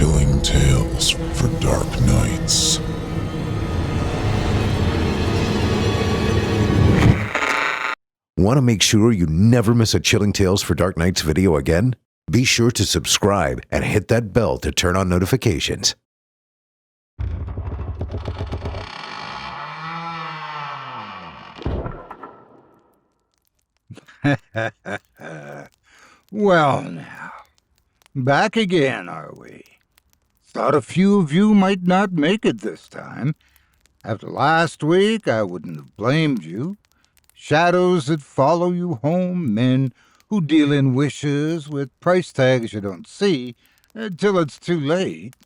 Chilling tales for dark nights. Want to make sure you never miss a Chilling Tales for Dark Nights video again? Be sure to subscribe and hit that bell to turn on notifications. Well now, back again, are we? Thought a few of you might not make it this time. After last week, I wouldn't have blamed you. Shadows that follow you home, men who deal in wishes with price tags you don't see until it's too late.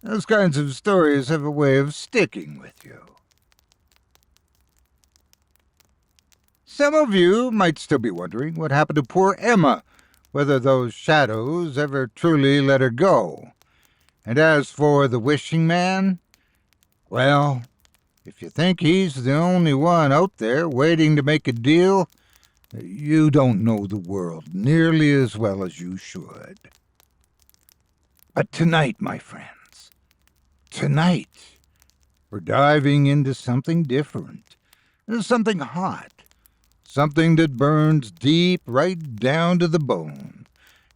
Those kinds of stories have a way of sticking with you. Some of you might still be wondering what happened to poor Emma, whether those shadows ever truly let her go. And as for the wishing man, well, if you think he's the only one out there waiting to make a deal, you don't know the world nearly as well as you should. But tonight, my friends, tonight, we're diving into something different, something hot. Something that burns deep right down to the bone.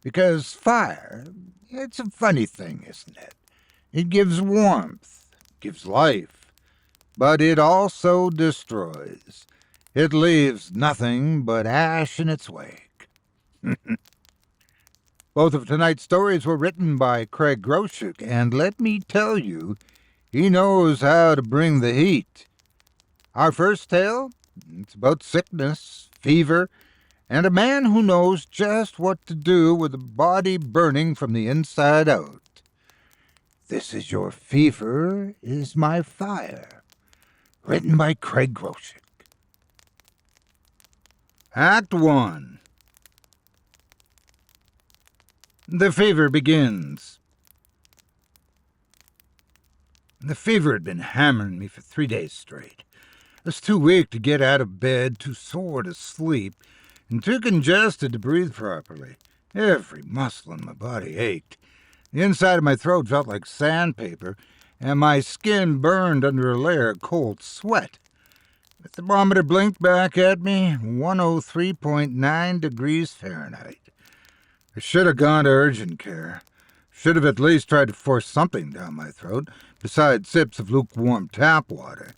Because fire, it's a funny thing, isn't it? It gives warmth, gives life, but it also destroys. It leaves nothing but ash in its wake. Both of tonight's stories were written by Craig Groshek, and let me tell you, he knows how to bring the heat. Our first tale? It's about sickness, fever, and a man who knows just what to do with a body burning from the inside out. This Is Your Fever Is My Fire, written by Craig Groshek. Act 1. The fever begins. The fever had been hammering me for 3 days straight. I was too weak to get out of bed, too sore to sleep, and too congested to breathe properly. Every muscle in my body ached. The inside of my throat felt like sandpaper, and my skin burned under a layer of cold sweat. The thermometer blinked back at me, 103.9 degrees Fahrenheit. I should have gone to urgent care. Should have at least tried to force something down my throat, besides sips of lukewarm tap water.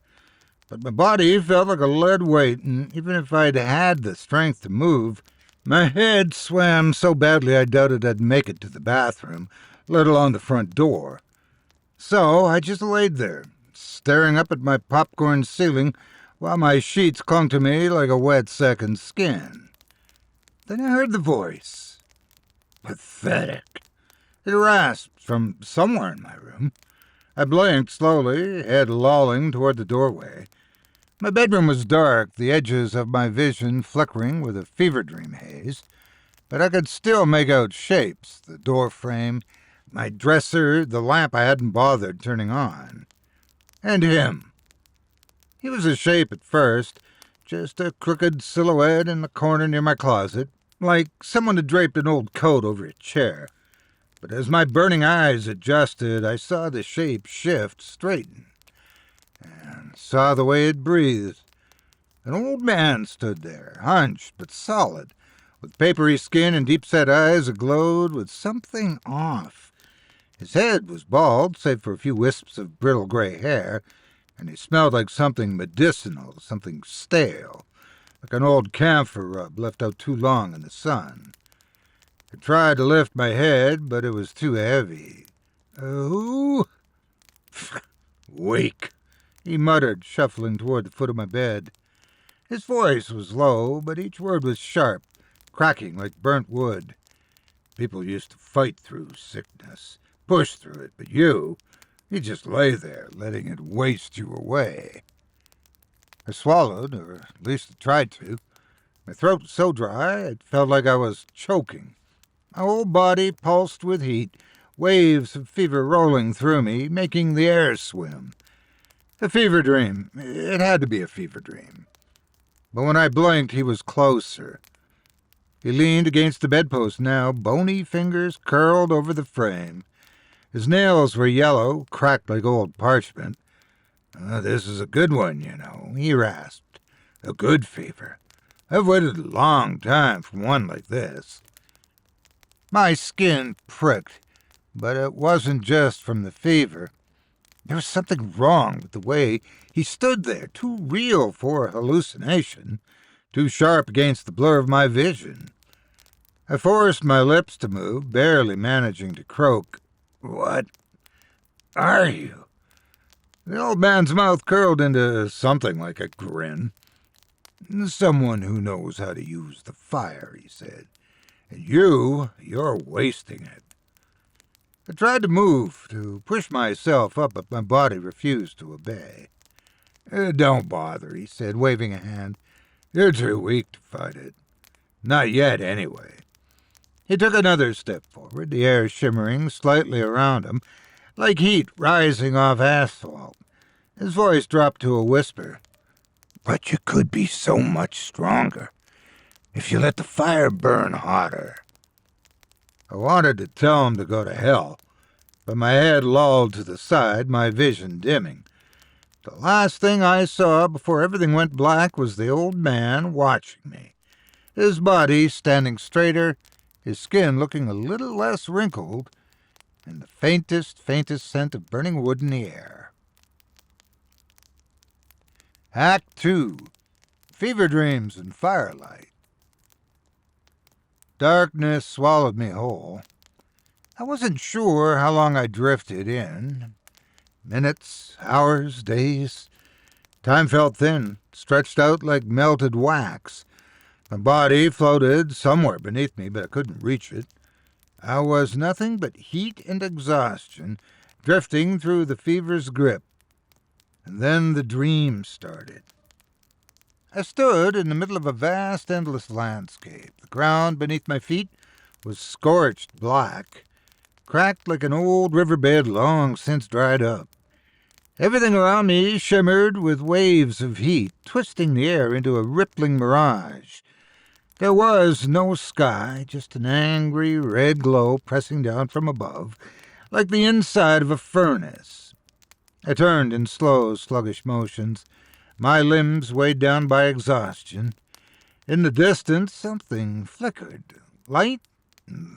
But my body felt like a lead weight, and even if I'd had the strength to move, my head swam so badly I doubted I'd make it to the bathroom, let alone the front door. So I just laid there, staring up at my popcorn ceiling while my sheets clung to me like a wet second skin. Then I heard the voice. Pathetic. It rasped from somewhere in my room. I blinked slowly, head lolling toward the doorway. My bedroom was dark, the edges of my vision flickering with a fever dream haze, but I could still make out shapes, the door frame, my dresser, the lamp I hadn't bothered turning on. And him. He was a shape at first, just a crooked silhouette in the corner near my closet, like someone had draped an old coat over a chair. But as my burning eyes adjusted, I saw the shape shift, straighten, and saw the way it breathed. An old man stood there, hunched but solid, with papery skin and deep-set eyes aglowed with something off. His head was bald, save for a few wisps of brittle gray hair, and he smelled like something medicinal, something stale, like an old camphor rub left out too long in the sun. I tried to lift my head, but it was too heavy. Who? Wake, he muttered, shuffling toward the foot of my bed. His voice was low, but each word was sharp, cracking like burnt wood. People used to fight through sickness, push through it, but you just lay there, letting it waste you away. I swallowed, or at least I tried to. My throat was so dry, it felt like I was choking. My whole body pulsed with heat, waves of fever rolling through me, making the air swim. A fever dream. It had to be a fever dream. But when I blinked, he was closer. He leaned against the bedpost now, bony fingers curled over the frame. His nails were yellow, cracked like old parchment. This is a good one, you know, he rasped. A good fever. I've waited a long time for one like this. My skin pricked, but it wasn't just from the fever. There was something wrong with the way he stood there, too real for a hallucination, too sharp against the blur of my vision. I forced my lips to move, barely managing to croak. "What are you?" The old man's mouth curled into something like a grin. "Someone who knows how to use the fire," he said. "And you're wasting it." I tried to move, to push myself up, but my body refused to obey. "Don't bother," he said, waving a hand. "You're too weak to fight it. Not yet, anyway." He took another step forward, the air shimmering slightly around him, like heat rising off asphalt. His voice dropped to a whisper. "But you could be so much stronger if you let the fire burn hotter." I wanted to tell him to go to hell, but my head lolled to the side, my vision dimming. The last thing I saw before everything went black was the old man watching me, his body standing straighter, his skin looking a little less wrinkled, and the faintest scent of burning wood in the air. Act 2. Fever Dreams and Firelight. Darkness swallowed me whole. I wasn't sure how long I drifted in. Minutes, hours, days. Time felt thin, stretched out like melted wax. My body floated somewhere beneath me, but I couldn't reach it. I was nothing but heat and exhaustion, drifting through the fever's grip. And then the dream started. I stood in the middle of a vast, endless landscape. The ground beneath my feet was scorched black, cracked like an old riverbed long since dried up. Everything around me shimmered with waves of heat, twisting the air into a rippling mirage. There was no sky, just an angry red glow pressing down from above, like the inside of a furnace. I turned in slow, sluggish motions, my limbs weighed down by exhaustion. In the distance, something flickered. Light?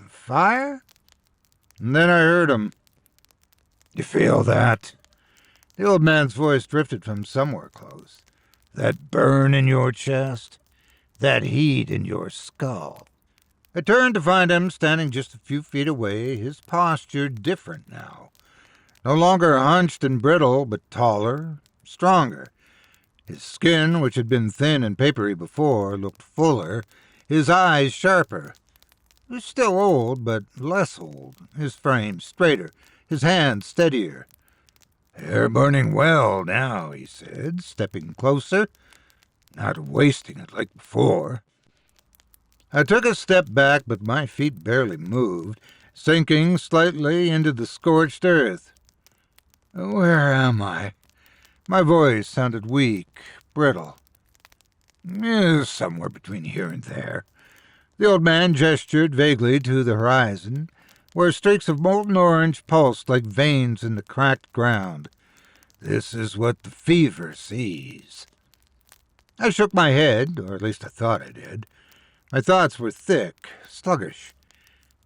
Fire? And then I heard him. "You feel that?" The old man's voice drifted from somewhere close. "That burn in your chest? That heat in your skull?" I turned to find him standing just a few feet away, his posture different now. No longer hunched and brittle, but taller, stronger. His skin, which had been thin and papery before, looked fuller, his eyes sharper. He was still old, but less old, his frame straighter, his hands steadier. "You're burning well now," he said, stepping closer, "not wasting it like before." I took a step back, but my feet barely moved, sinking slightly into the scorched earth. "Where am I?" My voice sounded weak, brittle. "Somewhere between here and there." The old man gestured vaguely to the horizon, where streaks of molten orange pulsed like veins in the cracked ground. "This is what the fever sees." I shook my head, or at least I thought I did. My thoughts were thick, sluggish.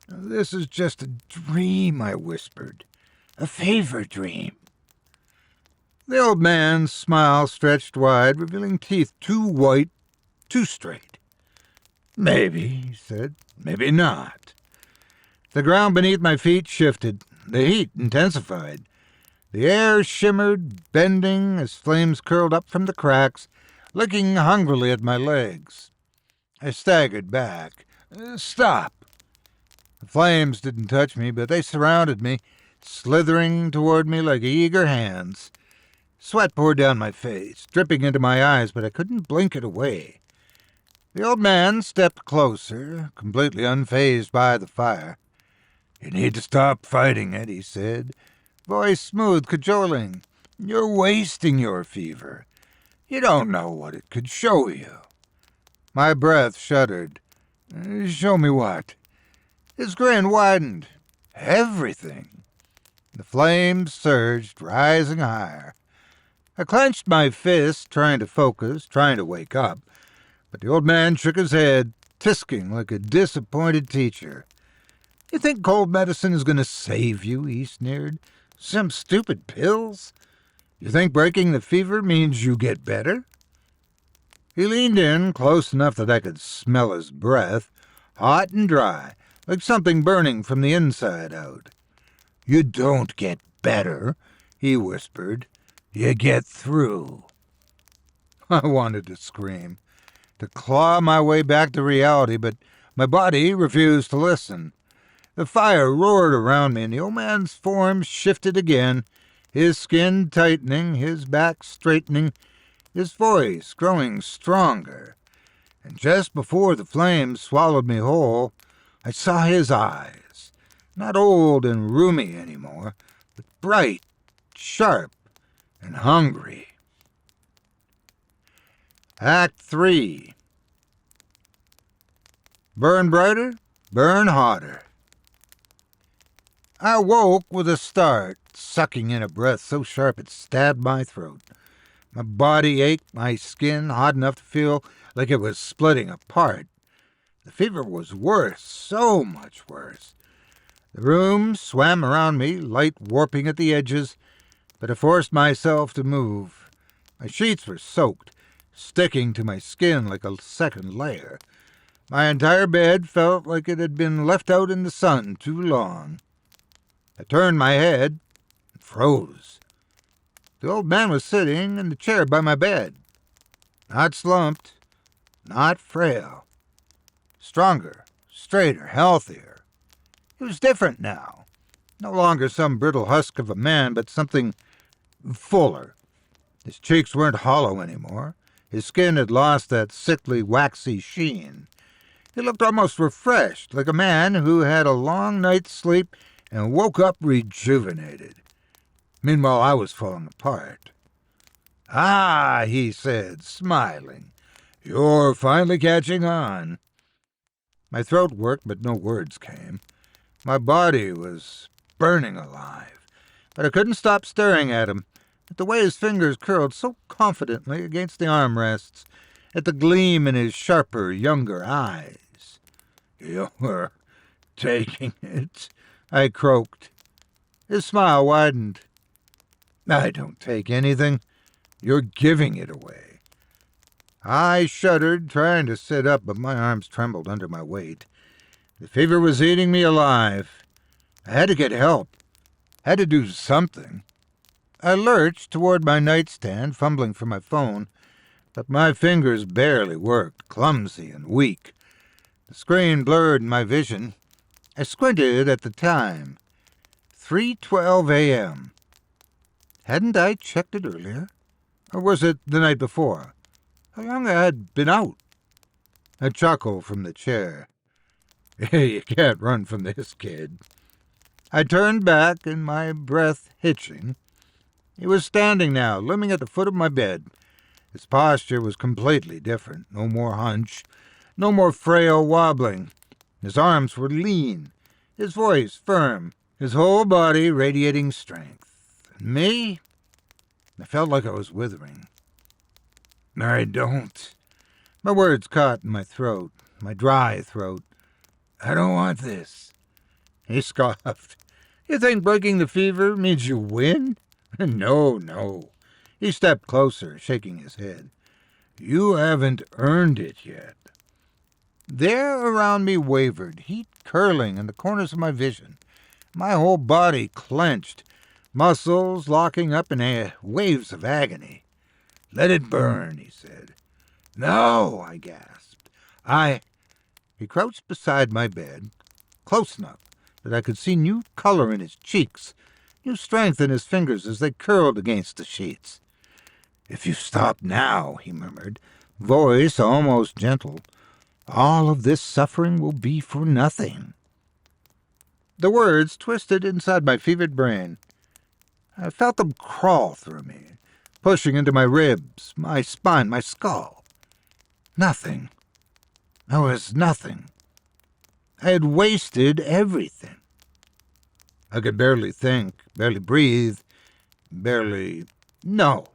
"This is just a dream," I whispered. "A fever dream." The old man's smile stretched wide, revealing teeth too white, too straight. "Maybe," he said. "Maybe not." The ground beneath my feet shifted. The heat intensified. The air shimmered, bending as flames curled up from the cracks, licking hungrily at my legs. I staggered back. "Stop!" The flames didn't touch me, but they surrounded me, slithering toward me like eager hands. Sweat poured down my face, dripping into my eyes, but I couldn't blink it away. The old man stepped closer, completely unfazed by the fire. "You need to stop fighting it," he said, voice smooth, cajoling. "You're wasting your fever. You don't know what it could show you." My breath shuddered. "Show me what?" His grin widened. "Everything." The flames surged, rising higher. I clenched my fist, trying to focus, trying to wake up, but the old man shook his head, tisking like a disappointed teacher. "You think cold medicine is going to save you?" he sneered. "Some stupid pills? You think breaking the fever means you get better?" He leaned in, close enough that I could smell his breath, hot and dry, like something burning from the inside out. "You don't get better," he whispered. "You get through." I wanted to scream, to claw my way back to reality, but my body refused to listen. The fire roared around me, and the old man's form shifted again, his skin tightening, his back straightening, his voice growing stronger. And just before the flames swallowed me whole, I saw his eyes, not old and roomy anymore, but bright, sharp, and hungry. Act 3. Burn brighter, burn hotter. I woke with a start, sucking in a breath so sharp it stabbed my throat. My body ached, my skin hot enough to feel like it was splitting apart. The fever was worse, so much worse. The room swam around me, light warping at the edges, but I forced myself to move. My sheets were soaked, sticking to my skin like a second layer. My entire bed felt like it had been left out in the sun too long. I turned my head and froze. The old man was sitting in the chair by my bed. Not slumped, not frail. Stronger, straighter, healthier. He was different now. No longer some brittle husk of a man, but something fuller. His cheeks weren't hollow anymore. His skin had lost that sickly, waxy sheen. He looked almost refreshed, like a man who had a long night's sleep and woke up rejuvenated. Meanwhile, I was falling apart. "Ah," he said, smiling. "You're finally catching on." My throat worked, but no words came. My body was burning alive, but I couldn't stop staring at him, at the way his fingers curled so confidently against the armrests, at the gleam in his sharper, younger eyes. "You're taking it," I croaked. His smile widened. "I don't take anything. You're giving it away." I shuddered, trying to sit up, but my arms trembled under my weight. The fever was eating me alive. I had to get help. Had to do something. I lurched toward my nightstand, fumbling for my phone, but my fingers barely worked, clumsy and weak. The screen blurred my vision. I squinted at the time. 3:12 a.m. Hadn't I checked it earlier? Or was it the night before? How long I had been out? A chuckle from the chair. "You can't run from this, kid." I turned back, and my breath hitching. He was standing now, looming at the foot of my bed. His posture was completely different. No more hunch, no more frail wobbling. His arms were lean, his voice firm, his whole body radiating strength. And me? I felt like I was withering. "I don't." My words caught in my throat, my dry throat. "I don't want this." He scoffed. "You think breaking the fever means you win?" No. He stepped closer, shaking his head. "You haven't earned it yet." The air around me wavered, heat curling in the corners of my vision. My whole body clenched, muscles locking up in waves of agony. "Let it burn," he said. "No," I gasped. He crouched beside my bed, close enough that I could see new color in his cheeks, new strength in his fingers as they curled against the sheets. "If you stop now," he murmured, voice almost gentle, "all of this suffering will be for nothing." The words twisted inside my fevered brain. I felt them crawl through me, pushing into my ribs, my spine, my skull. Nothing. I was nothing. I had wasted everything. I could barely think, barely breathe, No.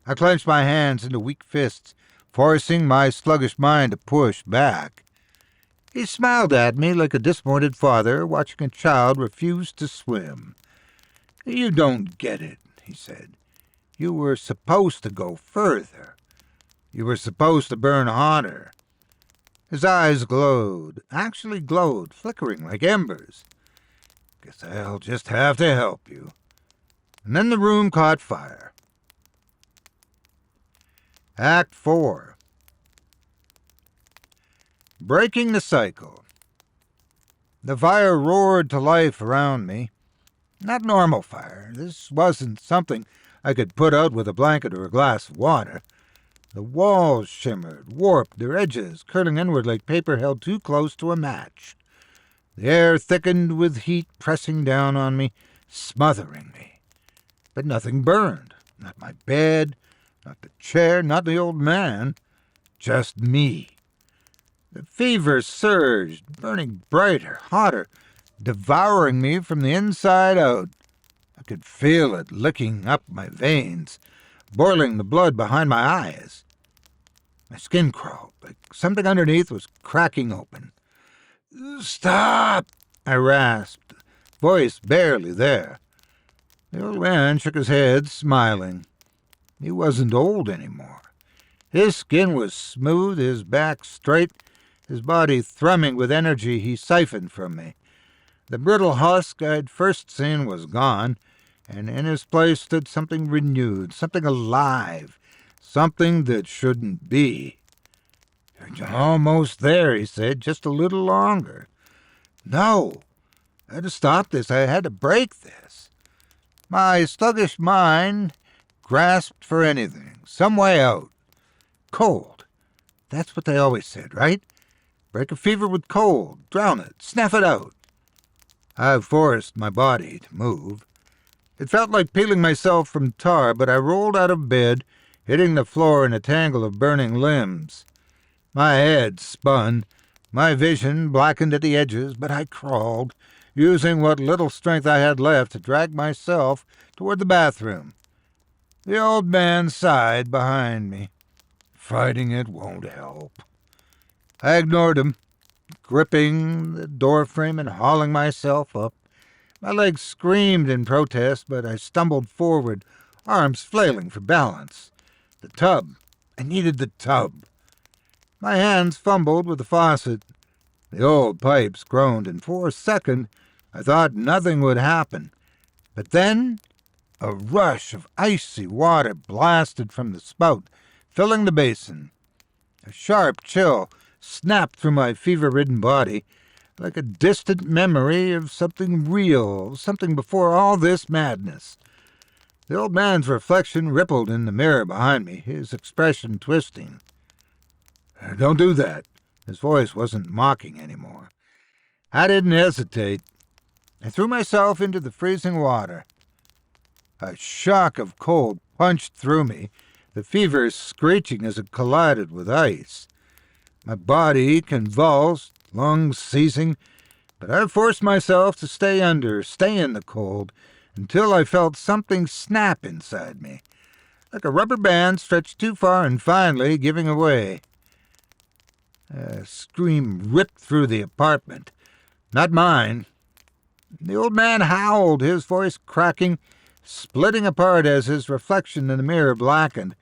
I clenched my hands into weak fists, forcing my sluggish mind to push back. He smiled at me like a disappointed father watching a child refuse to swim. "You don't get it," he said. "You were supposed to go further. You were supposed to burn hotter." His eyes glowed, actually glowed, flickering like embers. "Guess I'll just have to help you." And then the room caught fire. Act 4. Breaking the cycle. The fire roared to life around me. Not normal fire. This wasn't something I could put out with a blanket or a glass of water. The walls shimmered, warped, their edges curling inward like paper held too close to a match. The air thickened with heat pressing down on me, smothering me. But nothing burned. Not my bed, not the chair, not the old man. Just me. The fever surged, burning brighter, hotter, devouring me from the inside out. I could feel it licking up my veins, boiling the blood behind my eyes. My skin crawled, like something underneath was cracking open. "Stop!" I rasped, voice barely there. The old man shook his head, smiling. He wasn't old anymore. His skin was smooth, his back straight, his body thrumming with energy he siphoned from me. The brittle husk I'd first seen was gone, and in his place stood something renewed, something alive, something that shouldn't be. "You're almost there," he said, "just a little longer." No, I had to stop this. I had to break this. My sluggish mind grasped for anything, some way out. Cold. That's what they always said, right? Break a fever with cold, drown it, snuff it out. I forced my body to move. It felt like peeling myself from tar, but I rolled out of bed, hitting the floor in a tangle of burning limbs. My head spun, my vision blackened at the edges, but I crawled, using what little strength I had left to drag myself toward the bathroom. The old man sighed behind me. "Fighting it won't help." I ignored him, gripping the doorframe and hauling myself up. My legs screamed in protest, but I stumbled forward, arms flailing for balance. The tub. I needed the tub. My hands fumbled with the faucet. The old pipes groaned, and for a second I thought nothing would happen. But then a rush of icy water blasted from the spout, filling the basin. A sharp chill snapped through my fever-ridden body, like a distant memory of something real, something before all this madness. The old man's reflection rippled in the mirror behind me, his expression twisting. "Don't do that." His voice wasn't mocking anymore. I didn't hesitate. I threw myself into the freezing water. A shock of cold punched through me, the fever screeching as it collided with ice. My body convulsed, lungs seizing, but I forced myself to stay in the cold, until I felt something snap inside me, like a rubber band stretched too far and finally giving away. A scream ripped through the apartment. Not mine. The old man howled, his voice cracking, splitting apart as his reflection in the mirror blackened,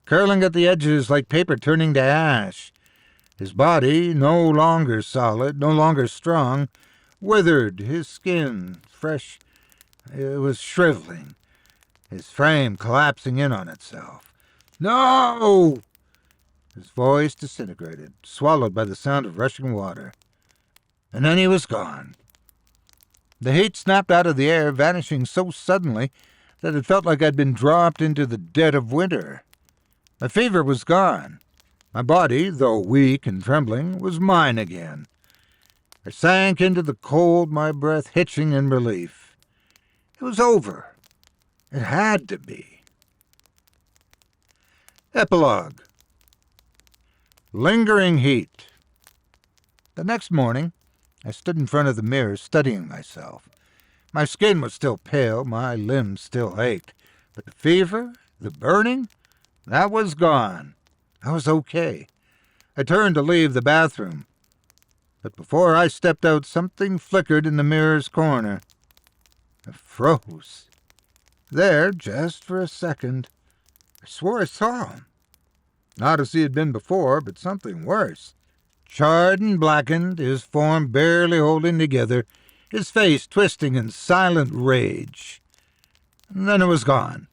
curling at the edges like paper turning to ash. His body, no longer solid, no longer strong, withered, his skin, fresh, it was shriveling, his frame collapsing in on itself. "No!" His voice disintegrated, swallowed by the sound of rushing water. And then he was gone. The heat snapped out of the air, vanishing so suddenly that it felt like I'd been dropped into the dead of winter. My fever was gone. My body, though weak and trembling, was mine again. I sank into the cold, my breath hitching in relief. It was over. It had to be. Epilogue. Lingering heat. The next morning, I stood in front of the mirror studying myself. My skin was still pale, my limbs still ached, but the fever, the burning, that was gone. I was okay. I turned to leave the bathroom, but before I stepped out, something flickered in the mirror's corner. I froze. There, just for a second, I swore I saw him. Not as he had been before, but something worse. Charred and blackened, his form barely holding together, his face twisting in silent rage. And then it was gone.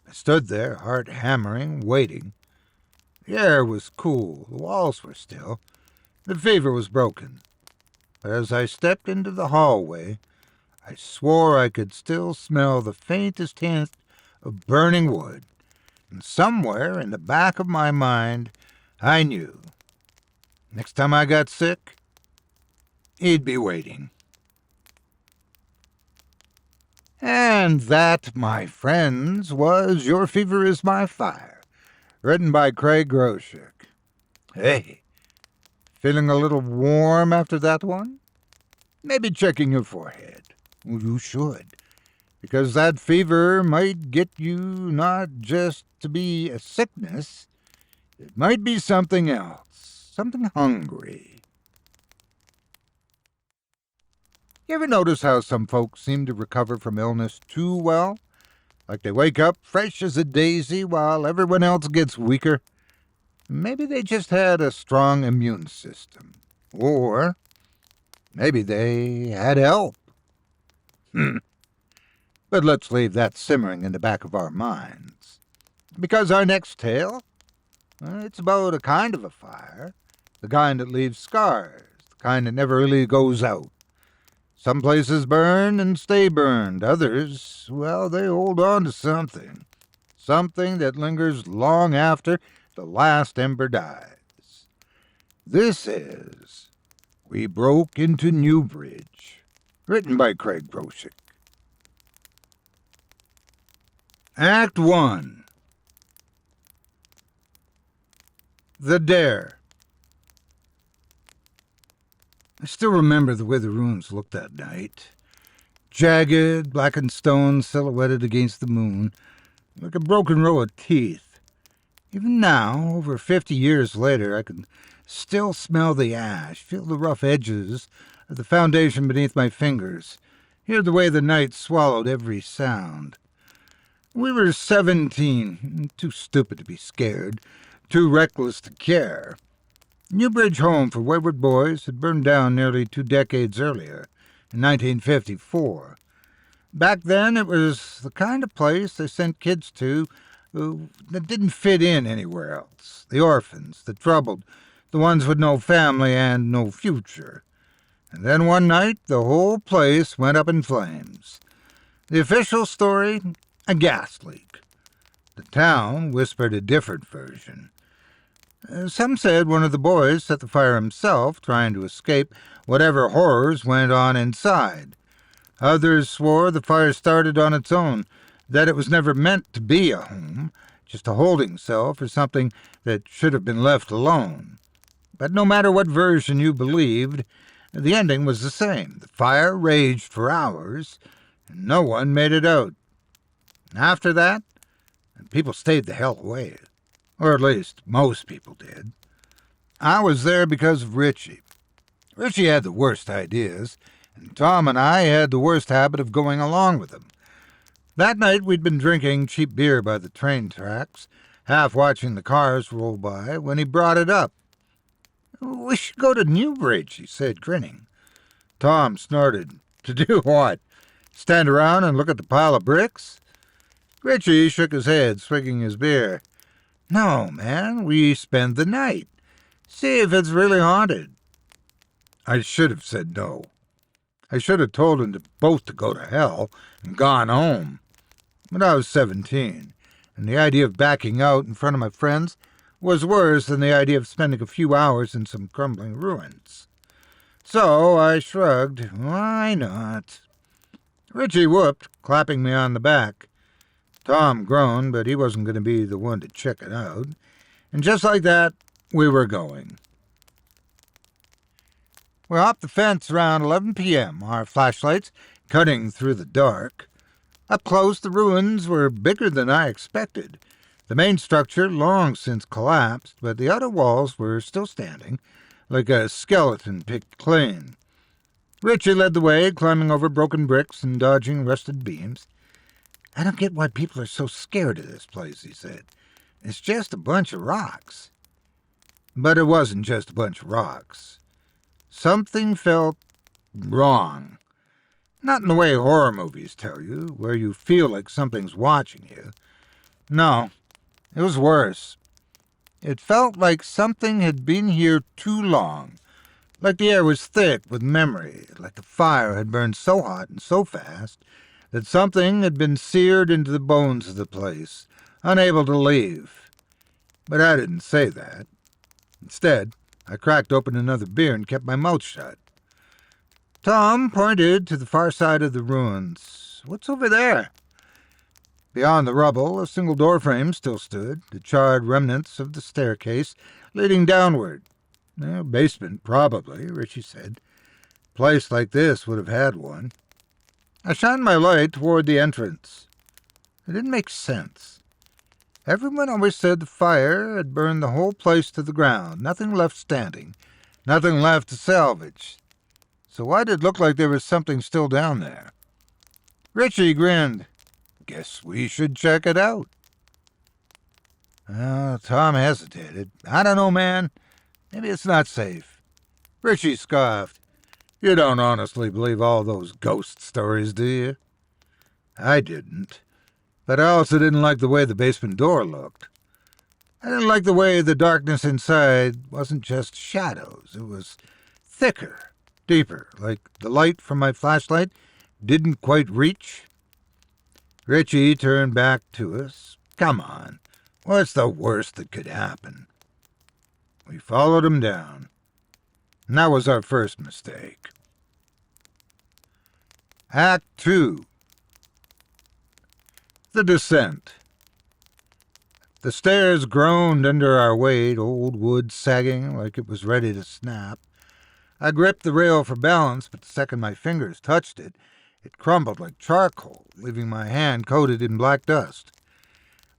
I stood there, heart hammering, waiting. The air was cool, the walls were still, the fever was broken. But as I stepped into the hallway, I swore I could still smell the faintest hint of burning wood, and somewhere in the back of my mind, I knew. Next time I got sick, he'd be waiting. And that, my friends, was Your Fever Is My Fire, written by Groshek. Hey, feeling a little warm after that one? Maybe checking your forehead. Well, you should, because that fever might get you not just to be a sickness, it might be something else, something hungry. You ever notice how some folks seem to recover from illness too well? Like they wake up fresh as a daisy while everyone else gets weaker? Maybe they just had a strong immune system. Or maybe they had help. But let's leave that simmering in the back of our minds. Because our next tale, it's about a kind of a fire, the kind that leaves scars, the kind that never really goes out. Some places burn and stay burned. Others, well, they hold on to something. Something that lingers long after the last ember dies. This is We Broke into Newbridge, written by Groshek. Act 1. The Dare. I still remember the way the ruins looked that night. Jagged, blackened stone silhouetted against the moon, like a broken row of teeth. Even now, over 50 years later, I can still smell the ash, feel the rough edges of the foundation beneath my fingers, hear the way the night swallowed every sound. We were 17, too stupid to be scared, too reckless to care. Newbridge Home for Wayward Boys had burned down nearly 2 decades earlier, in 1954. Back then, it was the kind of place they sent kids to that didn't fit in anywhere else. The orphans, the troubled, the ones with no family and no future. And then one night, the whole place went up in flames. The official story, a gas leak. The town whispered a different version. Some said one of the boys set the fire himself, trying to escape whatever horrors went on inside. Others swore the fire started on its own, that it was never meant to be a home, just a holding cell for something that should have been left alone. But no matter what version you believed, the ending was the same. The fire raged for hours, and no one made it out. After that, people stayed the hell away. Or at least, most people did. I was there because of Richie. Richie had the worst ideas, and Tom and I had the worst habit of going along with him. That night we'd been drinking cheap beer by the train tracks, half watching the cars roll by, when he brought it up. "We should go to Newbridge," he said, grinning. Tom snorted. "To do what? Stand around and look at the pile of bricks?" Richie shook his head, swigging his beer. "No, man, we spend the night. See if it's really haunted." I should have said no. I should have told them both to go to hell and gone home. But I was 17, and the idea of backing out in front of my friends was worse than the idea of spending a few hours in some crumbling ruins. So I shrugged. Why not? Richie whooped, clapping me on the back. Tom groaned, but he wasn't going to be the one to check it out. And just like that, we were going. We hopped the fence around 11 p.m., our flashlights cutting through the dark. Up close, the ruins were bigger than I expected. The main structure long since collapsed, but the outer walls were still standing, like a skeleton picked clean. Richie led the way, climbing over broken bricks and dodging rusted beams. "I don't get why people are so scared of this place," he said. "It's just a bunch of rocks." But it wasn't just a bunch of rocks. Something felt wrong. Not in the way horror movies tell you, where you feel like something's watching you. No, it was worse. It felt like something had been here too long, like the air was thick with memory, like the fire had burned so hot and so fast that something had been seared into the bones of the place, unable to leave. But I didn't say that. Instead, I cracked open another beer and kept my mouth shut. Tom pointed to the far side of the ruins. "What's over there?" Beyond the rubble, a single doorframe still stood, the charred remnants of the staircase leading downward. "A basement, probably," Richie said. "A place like this would have had one." I shined my light toward the entrance. It didn't make sense. Everyone always said the fire had burned the whole place to the ground, nothing left standing, nothing left to salvage. So why did it look like there was something still down there? Richie grinned. "Guess we should check it out." Tom hesitated. "I don't know, man. Maybe it's not safe." Richie scoffed. "You don't honestly believe all those ghost stories, do you?" I didn't. But I also didn't like the way the basement door looked. I didn't like the way the darkness inside wasn't just shadows. It was thicker, deeper, like the light from my flashlight didn't quite reach. Richie turned back to us. "Come on, what's the worst that could happen?" We followed him down. And that was our first mistake. Act 2. The Descent. The stairs groaned under our weight, old wood sagging like it was ready to snap. I gripped the rail for balance, but the second my fingers touched it, it crumbled like charcoal, leaving my hand coated in black dust.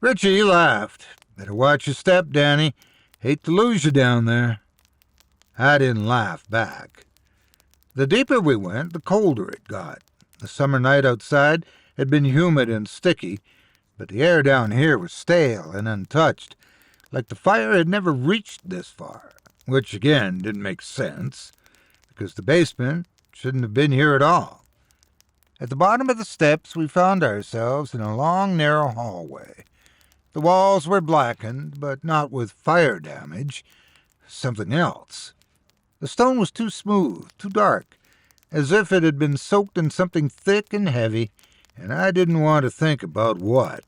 Richie laughed. "Better watch your step, Danny. Hate to lose you down there." I didn't laugh back. The deeper we went, the colder it got. The summer night outside had been humid and sticky, but the air down here was stale and untouched, like the fire had never reached this far, which again didn't make sense, because the basement shouldn't have been here at all. At the bottom of the steps we found ourselves in a long, narrow hallway. The walls were blackened, but not with fire damage, something else. The stone was too smooth, too dark, as if it had been soaked in something thick and heavy, and I didn't want to think about what.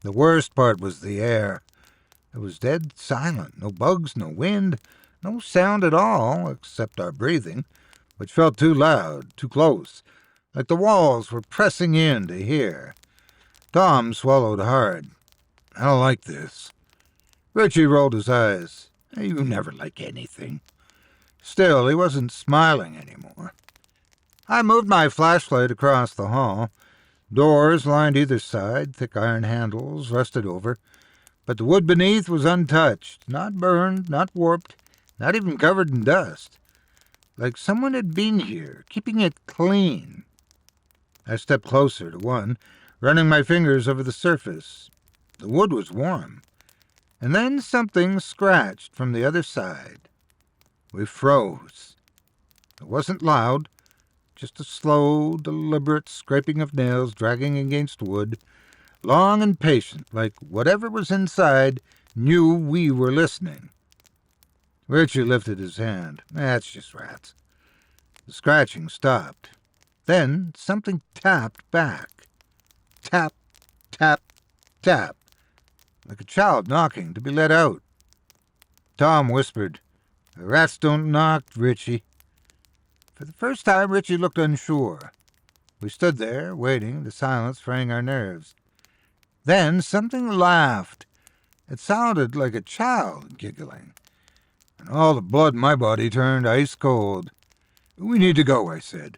The worst part was the air. It was dead silent, no bugs, no wind, no sound at all, except our breathing, which felt too loud, too close, like the walls were pressing in to hear. Tom swallowed hard. "I don't like this." Richie rolled his eyes. "You never like anything." Still, he wasn't smiling anymore. I moved my flashlight across the hall. Doors lined either side, thick iron handles, rusted over, but the wood beneath was untouched, not burned, not warped, not even covered in dust. Like someone had been here, keeping it clean. I stepped closer to one, running my fingers over the surface. The wood was warm. And then something scratched from the other side. We froze. It wasn't loud, just a slow, deliberate scraping of nails dragging against wood, long and patient, like whatever was inside knew we were listening. Richie lifted his hand. "That's just rats." The scratching stopped. Then something tapped back. Tap, tap, tap, like a child knocking to be let out. Tom whispered, "The rats don't knock, Richie." For the first time, Richie looked unsure. We stood there, waiting, the silence fraying our nerves. Then something laughed. It sounded like a child giggling, and all the blood in my body turned ice cold. We need to go, I said.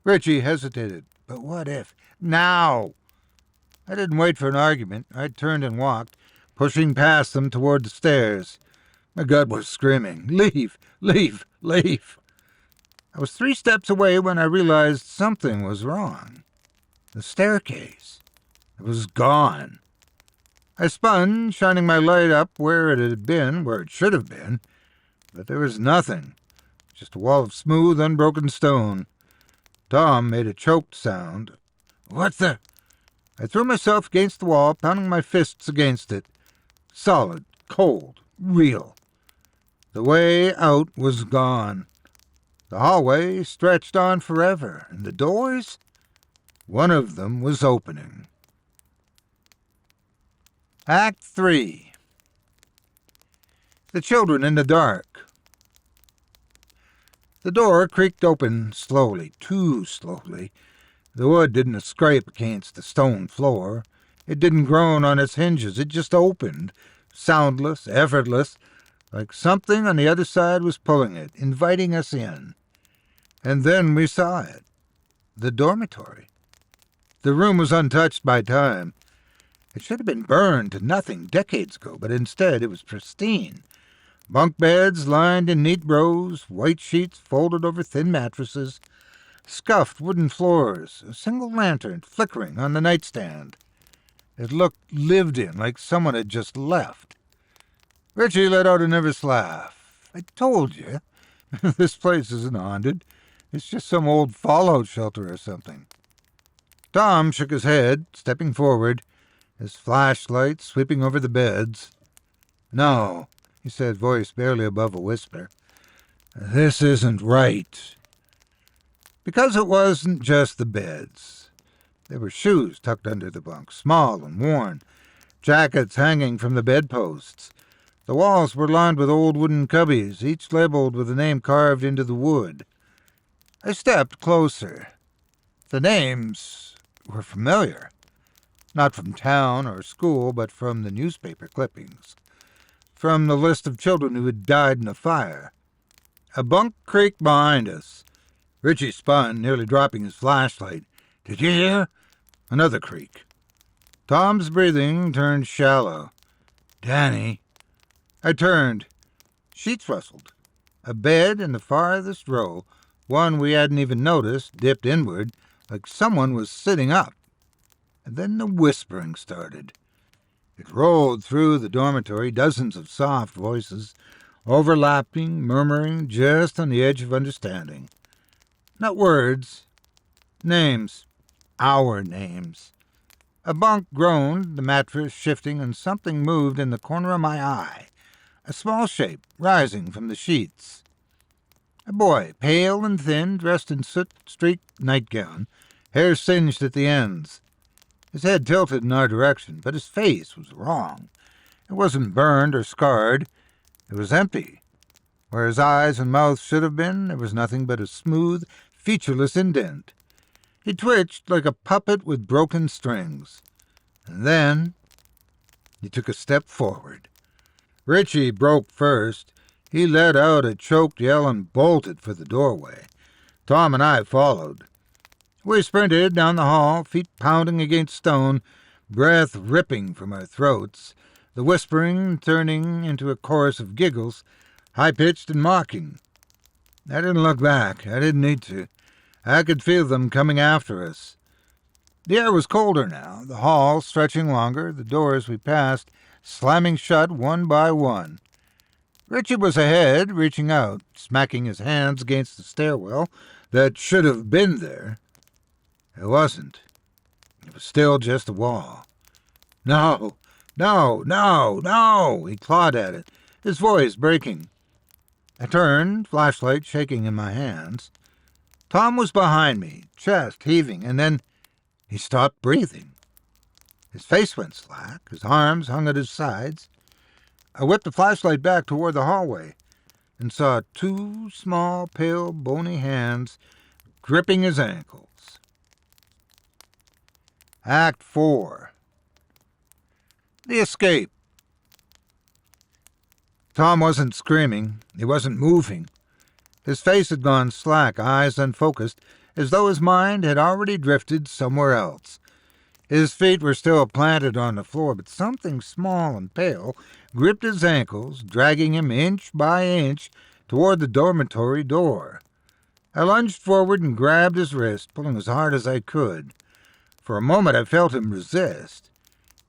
Richie hesitated. But what if? Now! I didn't wait for an argument. I turned and walked, pushing past them toward the stairs. My gut was screaming, "Leave! Leave! Leave!" I was 3 steps away when I realized something was wrong. The staircase. It was gone. I spun, shining my light up where it had been, where it should have been, but there was nothing. Just a wall of smooth, unbroken stone. Tom made a choked sound. "What the—" I threw myself against the wall, pounding my fists against it. Solid, cold, real. The way out was gone. The hallway stretched on forever, and the doors? One of them was opening. Act 3. The children in the dark. The door creaked open slowly, too slowly. The wood didn't scrape against the stone floor. It didn't groan on its hinges. It just opened, soundless, effortless, like something on the other side was pulling it, inviting us in. And then we saw it. The dormitory. The room was untouched by time. It should have been burned to nothing decades ago, but instead it was pristine. Bunk beds lined in neat rows, white sheets folded over thin mattresses, scuffed wooden floors, a single lantern flickering on the nightstand. It looked lived in, like someone had just left. Richie let out a nervous laugh. "I told you, this place isn't haunted. It's just some old fallout shelter or something." Tom shook his head, stepping forward, his flashlight sweeping over the beds. "No," he said, voice barely above a whisper. "This isn't right." Because it wasn't just the beds. There were shoes tucked under the bunk, small and worn, jackets hanging from the bedposts. The walls were lined with old wooden cubbies, each labeled with a name carved into the wood. I stepped closer. The names were familiar. Not from town or school, but from the newspaper clippings. From the list of children who had died in a fire. A bunk creaked behind us. Richie spun, nearly dropping his flashlight. "Did you hear?" Another creak. Tom's breathing turned shallow. "Danny." I turned. Sheets rustled. A bed in the farthest row, one we hadn't even noticed, dipped inward, like someone was sitting up. And then the whispering started. It rolled through the dormitory, dozens of soft voices, overlapping, murmuring, just on the edge of understanding. Not words. Names. Our names. A bunk groaned, the mattress shifting, and something moved in the corner of my eye. A small shape rising from the sheets. A boy, pale and thin, dressed in soot-streaked nightgown, hair singed at the ends. His head tilted in our direction, but his face was wrong. It wasn't burned or scarred. It was empty. Where his eyes and mouth should have been, there was nothing but a smooth, featureless indent. He twitched like a puppet with broken strings. And then he took a step forward. Richie broke first. He let out a choked yell and bolted for the doorway. Tom and I followed. We sprinted down the hall, feet pounding against stone, breath ripping from our throats, the whispering turning into a chorus of giggles, high-pitched and mocking. I didn't look back. I didn't need to. I could feel them coming after us. The air was colder now, the hall stretching longer, the doors we passed slamming shut one by one. Richie was ahead, reaching out, smacking his hands against the stairwell that should have been there. It wasn't. It was still just a wall. "No, no, no, no!" He clawed at it, his voice breaking. I turned, flashlight shaking in my hands. Tom was behind me, chest heaving, and then he stopped breathing. His face went slack, his arms hung at his sides. I whipped the flashlight back toward the hallway and saw 2 small, pale, bony hands gripping his ankles. Act 4. The escape. Tom wasn't screaming. He wasn't moving. His face had gone slack, eyes unfocused, as though his mind had already drifted somewhere else. His feet were still planted on the floor, but something small and pale gripped his ankles, dragging him inch by inch toward the dormitory door. I lunged forward and grabbed his wrist, pulling as hard as I could. For a moment I felt him resist.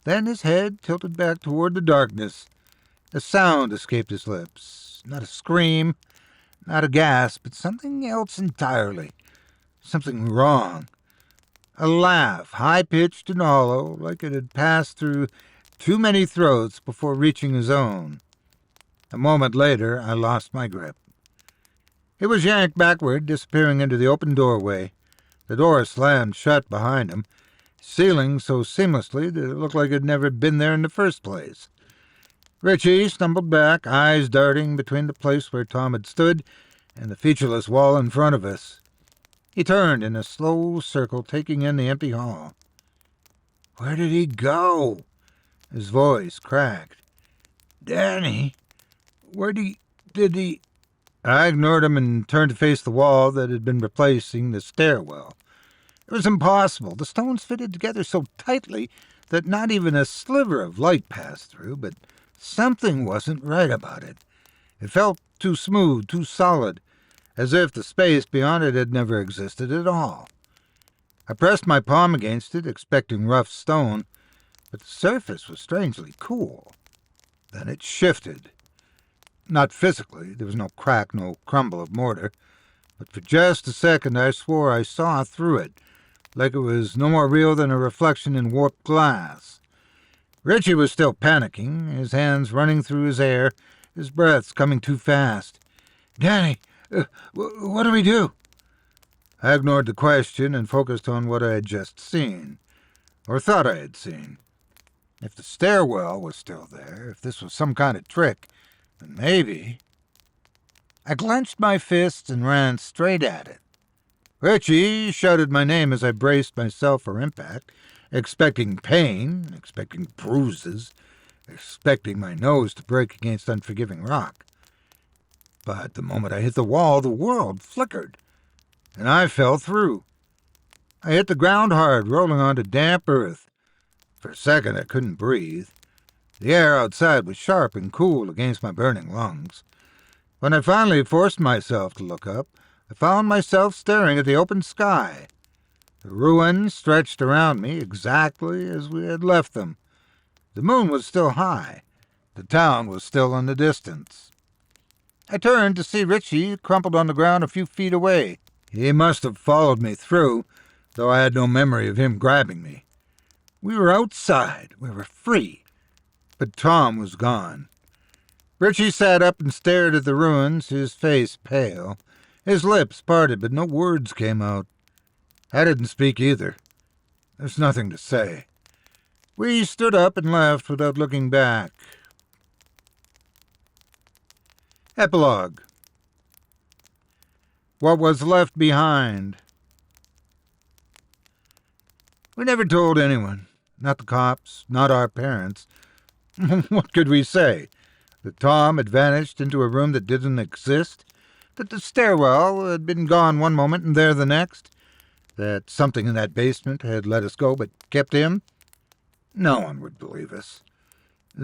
Then his head tilted back toward the darkness. A sound escaped his lips. Not a scream, not a gasp, but something else entirely. Something wrong. A laugh, high-pitched and hollow, like it had passed through too many throats before reaching his own. A moment later, I lost my grip. He was yanked backward, disappearing into the open doorway. The door slammed shut behind him, sealing so seamlessly that it looked like it had never been there in the first place. Richie stumbled back, eyes darting between the place where Tom had stood and the featureless wall in front of us. He turned in a slow circle, taking in the empty hall. "Where did he go?" His voice cracked. "Danny, did he... I ignored him and turned to face the wall that had been replacing the stairwell. It was impossible. The stones fitted together so tightly that not even a sliver of light passed through, but something wasn't right about it. It felt too smooth, too solid, as if the space beyond it had never existed at all. I pressed my palm against it, expecting rough stone, but the surface was strangely cool. Then it shifted. Not physically, there was no crack, no crumble of mortar, but for just a second I swore I saw through it, like it was no more real than a reflection in warped glass. Richie was still panicking, his hands running through his hair, his breaths coming too fast. "Danny, what do we do?" I ignored the question and focused on what I had just seen, or thought I had seen. If the stairwell was still there, if this was some kind of trick, then maybe... I clenched my fists and ran straight at it. Richie shouted my name as I braced myself for impact, expecting pain, expecting bruises, expecting my nose to break against unforgiving rock. But the moment I hit the wall, the world flickered, and I fell through. I hit the ground hard, rolling onto damp earth. For a second I couldn't breathe. The air outside was sharp and cool against my burning lungs. When I finally forced myself to look up, I found myself staring at the open sky. The ruins stretched around me exactly as we had left them. The moon was still high. The town was still in the distance. I turned to see Richie crumpled on the ground a few feet away. He must have followed me through, though I had no memory of him grabbing me. We were outside. We were free. But Tom was gone. Richie sat up and stared at the ruins, his face pale. His lips parted, but no words came out. I didn't speak either. There's nothing to say. We stood up and left without looking back. Epilogue. What was left behind. We never told anyone. Not the cops, not our parents. What could we say? That Tom had vanished into a room that didn't exist? That the stairwell had been gone one moment and there the next? That something in that basement had let us go but kept him? No one would believe us.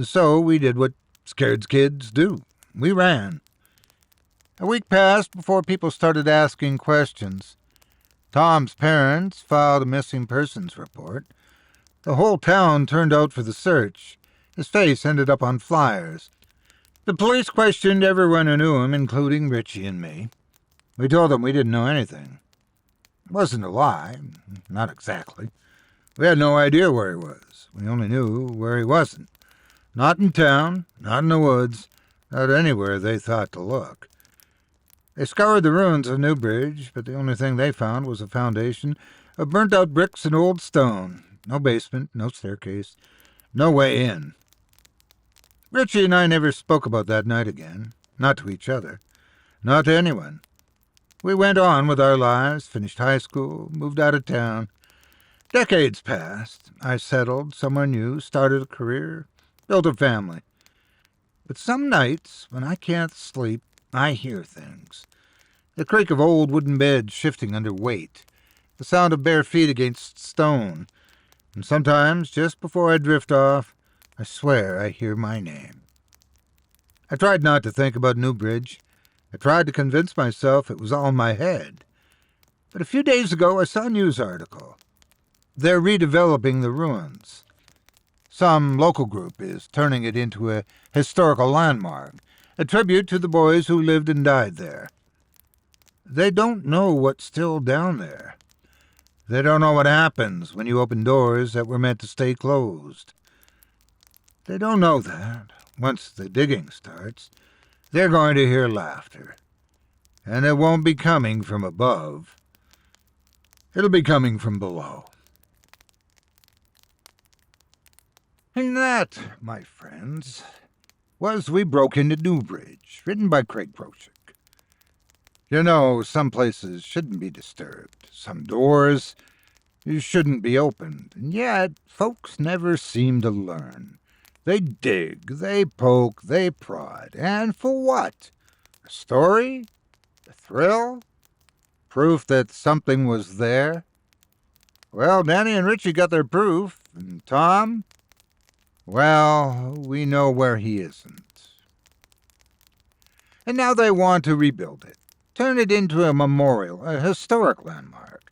So we did what scared kids do. We ran. A week passed before people started asking questions. Tom's parents filed a missing persons report. The whole town turned out for the search. His face ended up on flyers. The police questioned everyone who knew him, including Richie and me. We told them we didn't know anything. It wasn't a lie, not exactly. We had no idea where he was. We only knew where he wasn't. Not in town, not in the woods, not anywhere they thought to look. They scoured the ruins of Newbridge, but the only thing they found was a foundation of burnt-out bricks and old stone. No basement, no staircase, no way in. Richie and I never spoke about that night again, not to each other, not to anyone. We went on with our lives, finished high school, moved out of town. Decades passed. I settled somewhere new, started a career, built a family. But some nights, when I can't sleep, I hear things. the creak of old wooden beds shifting under weight, the sound of bare feet against stone, and sometimes, just before I drift off, I swear I hear my name. I tried not to think about Newbridge. I tried to convince myself it was all in my head. But a few days ago I saw a news article. They're redeveloping the ruins. Some local group is turning it into a historical landmark, a tribute to the boys who lived and died there. They don't know what's still down there. They don't know what happens when you open doors that were meant to stay closed. They don't know that, once the digging starts, they're going to hear laughter. And it won't be coming from above. It'll be coming from below. And that, my friends, was We Broke into Newbridge, written by Groshek. You know, some places shouldn't be disturbed. Some doors shouldn't be opened. And yet, folks never seem to learn. They dig, they poke, they prod. And for what? A story? A thrill? Proof that something was there? Well, Danny and Richie got their proof. And Tom? Well, we know where he isn't. And now they want to rebuild it. Turn it into a memorial, a historic landmark,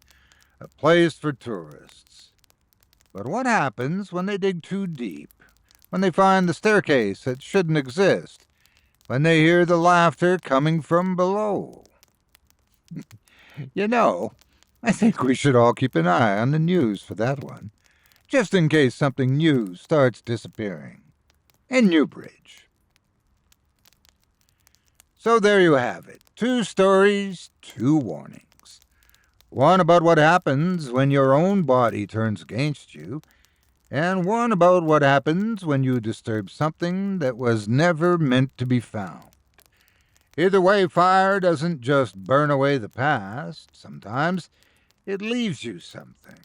a place for tourists. But what happens when they dig too deep? When they find the staircase that shouldn't exist? When they hear the laughter coming from below? You know, I think we should all keep an eye on the news for that one, just in case something new starts disappearing. In Newbridge. So there you have it. 2 stories, 2 warnings. One about what happens when your own body turns against you, and one about what happens when you disturb something that was never meant to be found. Either way, fire doesn't just burn away the past. Sometimes it leaves you something.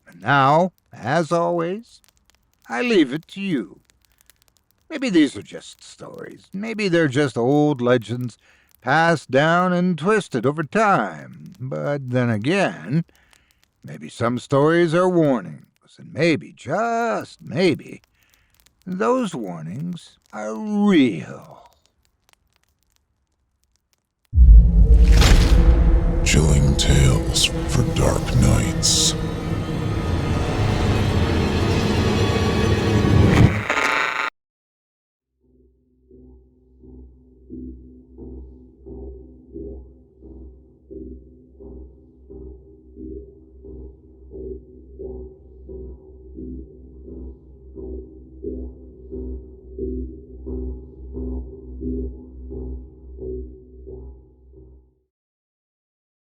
And now, as always, I leave it to you. Maybe these are just stories. Maybe they're just old legends passed down and twisted over time. But then again, maybe some stories are warnings, and maybe, just maybe, those warnings are real. Chilling tales